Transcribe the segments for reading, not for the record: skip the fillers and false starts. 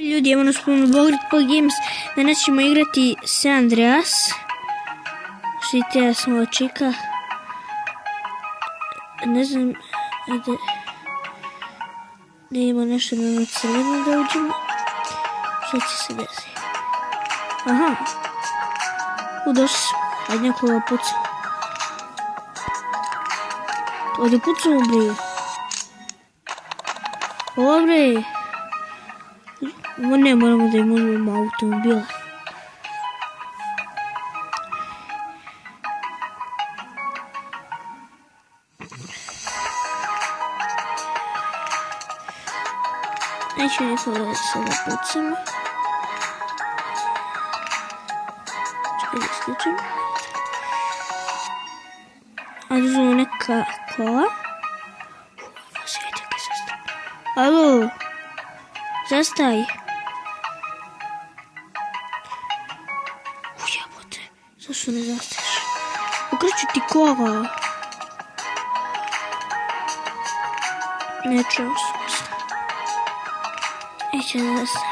Ljudi, evo nas ponovno Bograt Po Games. Danas ćemo igrati San Andreas. Štitija smo čika. Ne znam da ima nešto na crveno da uđemo. Što će se desiti? Aha. Došli smo. Hajde nekoga pucamo. Ovdje pucamo bre. Ovo bre. Ovo ne moramo da imamo automobila. Neću nikoga sada pucamo. Čekaj da isključim. Ajde uzmemo neka kola. Evo svijete kaj sastav. Alo. Zastaj. Ujebote. Zašto ne zastaješ? Okreću ti kola. Neću ovo se. Neće da zastaj.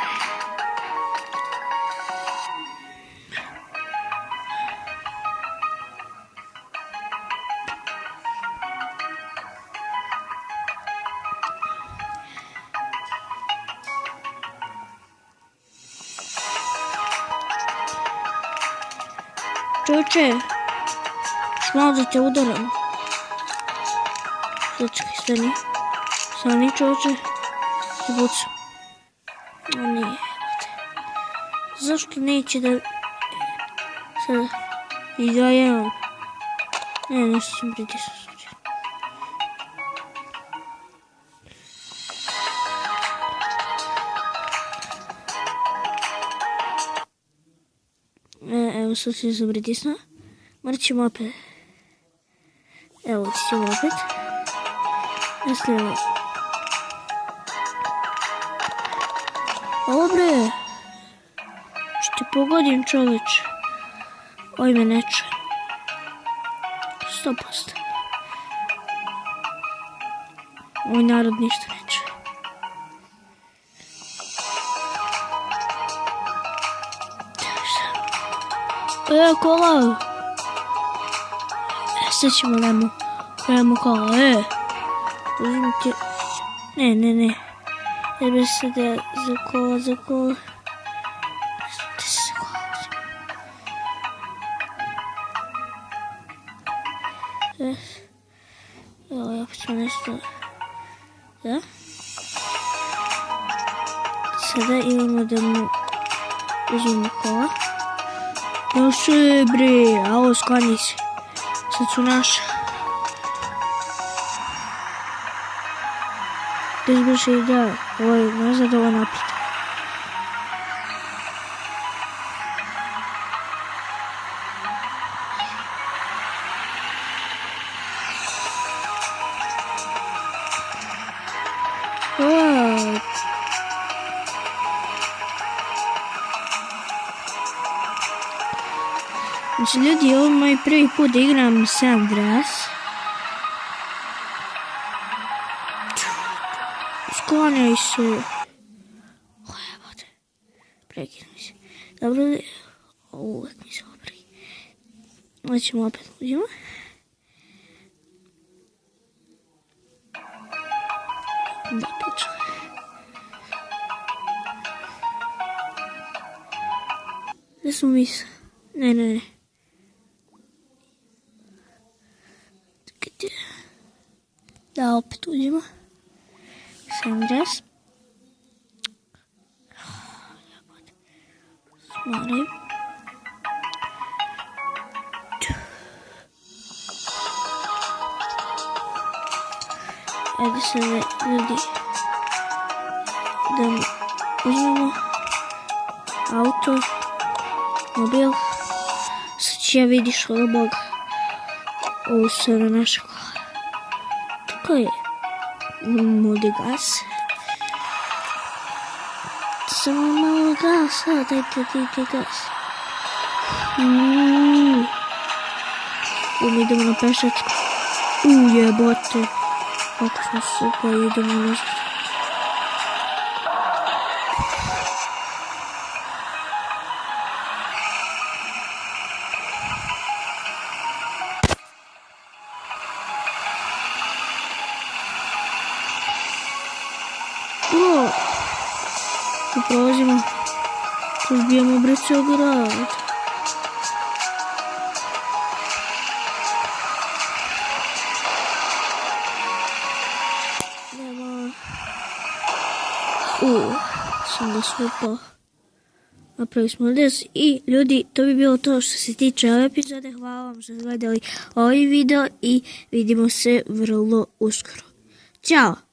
Čovječe, još malo da te udaram. Začekaj, stani čovječe, se bucam. A nije, zašto neće da... Sada, i da imam. Ne, nešto sam pritisao slučajno. Evo sad se pritisnuo. Morat ćemo opet. Evo ovdje ćemo opet. Nastavimo. Ovo bre. Što ti pogodim čoveč. Oj me ne čuje. 100%. Ovaj narod ništa ne čuje. Kola! Sad ćemo lemo kola, uzim ti... Ne. Jebe se da za kola... Gdje se za kola uzim? Evo, opet smo nešto... Da? Sada imamo da mu uzimamo kola. No sve bre, alo sklani se. Sad su naša. Da izbrše i da, ovo je nazad, ovo naprijed. Znači ljudi, ovo je moj prvi put da igram San Andreas. Sklanjaj se. Ojebote. Prekinu mi se. Dobro, uvek mi se opri. Ovo ćemo opet uđemo. Da počeo. Gdje smo mi? Ne. Da opet uđemo. San Andreas. Smaraj. Ajde sada ljudi. Da uzmemo auto. Mobil. Sad će ja vidiš ovo Boga. Ovo su na naša kola. Tako je. Ovdje gas. Samo malo gasa. Dajte gas. Idemo na pešačku. Ujebote. Kako smo super, idemo nazad. O! Tu prolazimo. Tu zbijamo ceo grad. Nema. Sam da slupa. Napravili smo des i ljudi, to bi bilo to što se tiče ove epizode. Hvala vam što ste gledali ovaj video i vidimo se vrlo uskoro. Ćao!